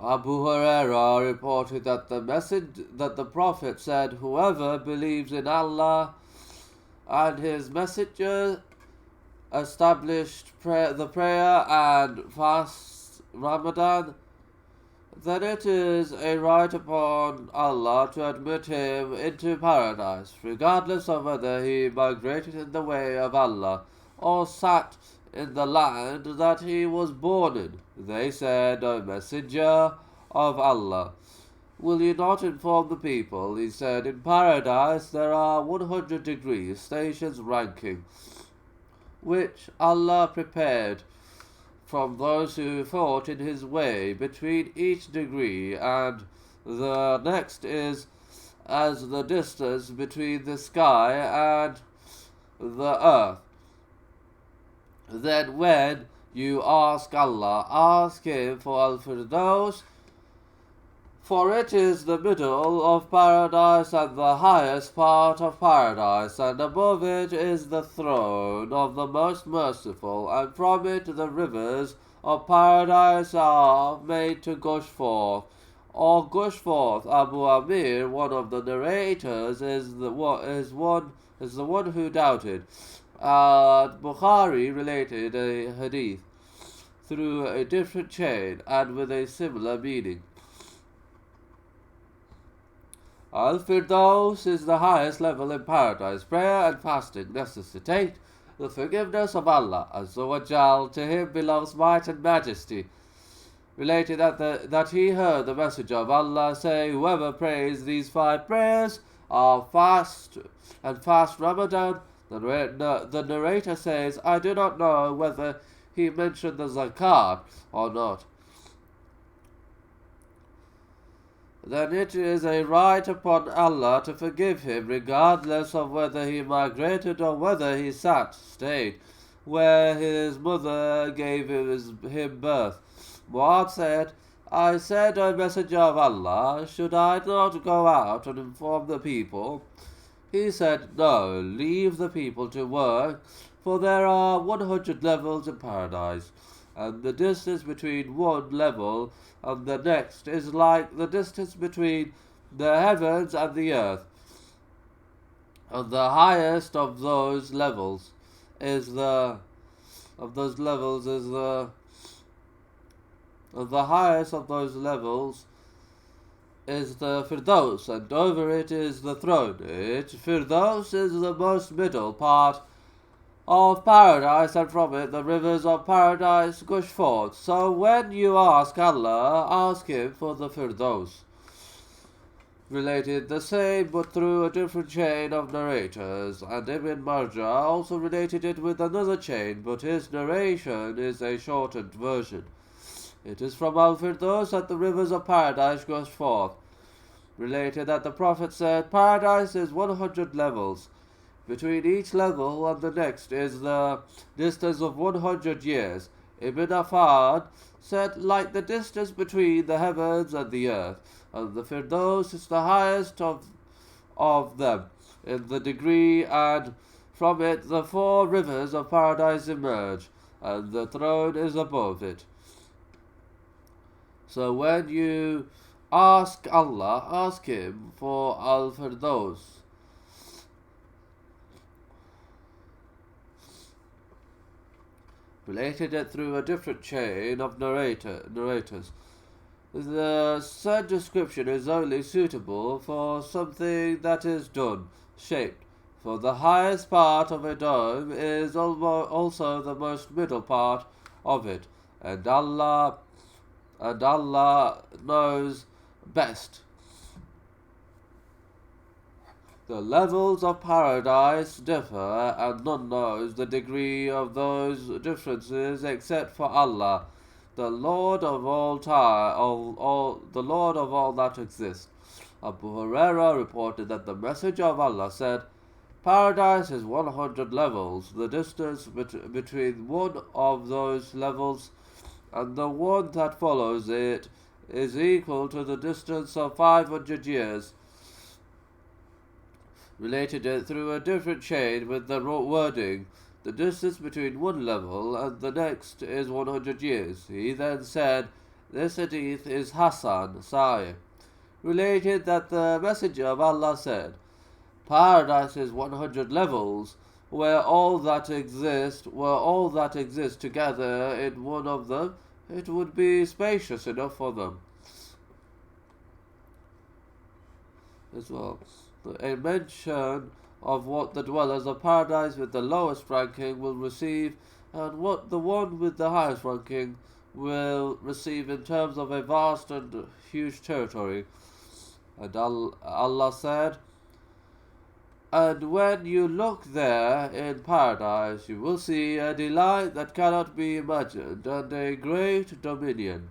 Abu Huraira reported that the Prophet said, "Whoever believes in Allah and His Messenger, established the prayer and fasts Ramadan, then it is a right upon Allah to admit him into paradise, regardless of whether he migrated in the way of Allah or sat in the land that he was born in." They said, "O Messenger of Allah, will you not inform the people?" He said, "In paradise there are 100 degrees, stations ranking, which Allah prepared from those who fought in His way. Between each degree and the next is as the distance between the sky and the earth. Then when you ask Allah, ask Him for Al-Firdaus, for it is the middle of paradise and the highest part of paradise, and above it is the throne of the Most Merciful, and from it the rivers of paradise are made to gush forth, or gush forth." Abu Amir, one of the narrators, is the one who doubted. Bukhari related a hadith through a different chain and with a similar meaning. Al-Firdaus is the highest level in paradise. Prayer and fasting necessitate the forgiveness of Allah Azza wa Jal. To Him belongs might and majesty. Related that he heard the Messenger of Allah say, "Whoever prays these 5 prayers are fast Ramadan." The narrator says, "I do not know whether he mentioned the zakat or not." Then it is a right upon Allah to forgive him, regardless of whether he migrated or whether he stayed where his mother gave him birth. Mu'adh said, "I said, O Messenger of Allah, should I not go out and inform the people?" He said, "No, leave the people to work, for there are 100 levels in paradise, and the distance between one level and the next is like the distance between the heavens and the earth. And the highest of those levels is the highest of those levels is the Firdaus, and over it is the throne. Firdaus is the most middle part of paradise, and from it the rivers of paradise gush forth. So when you ask Allah, ask Him for the Firdaus." Related the same but through a different chain of narrators, and Ibn Marja also related it with another chain, but his narration is a shortened version. It is from Al-Firdaus that the rivers of paradise gush forth. Related that the Prophet said, "Paradise is 100 levels. Between each level and the next is the distance of 100 years. Ibn Affan said, "Like the distance between the heavens and the earth, and the Firdaus is the highest of them in the degree, and from it the 4 rivers of paradise emerge, and the throne is above it." So when you ask Allah, ask Him for Al-Firdaus. Related it through a different chain of narrators. The said description is only suitable for something that is done, shaped, for the highest part of a dome is also the most middle part of it, and Allah knows best. The levels of paradise differ, and none knows the degree of those differences except for Allah, the Lord of all the Lord of all that exists. Abu Huraira reported that the Messenger of Allah said, "Paradise is 100 levels. The distance between one of those levels and the one that follows it is equal to the distance of 500 years." Related it through a different chain with the wording, "The distance between one level and the next is 100 years. He then said, This hadith is Hasan Sahih, related that the Messenger of Allah said, Paradise is 100 levels, where all that exist together in one of them, it would be spacious enough for them. As well, a mention of what the dwellers of paradise with the lowest ranking will receive, and what the one with the highest ranking will receive in terms of a vast and huge territory. And Allah said, and when you look there in paradise, you will see a delight that cannot be imagined, and a great dominion.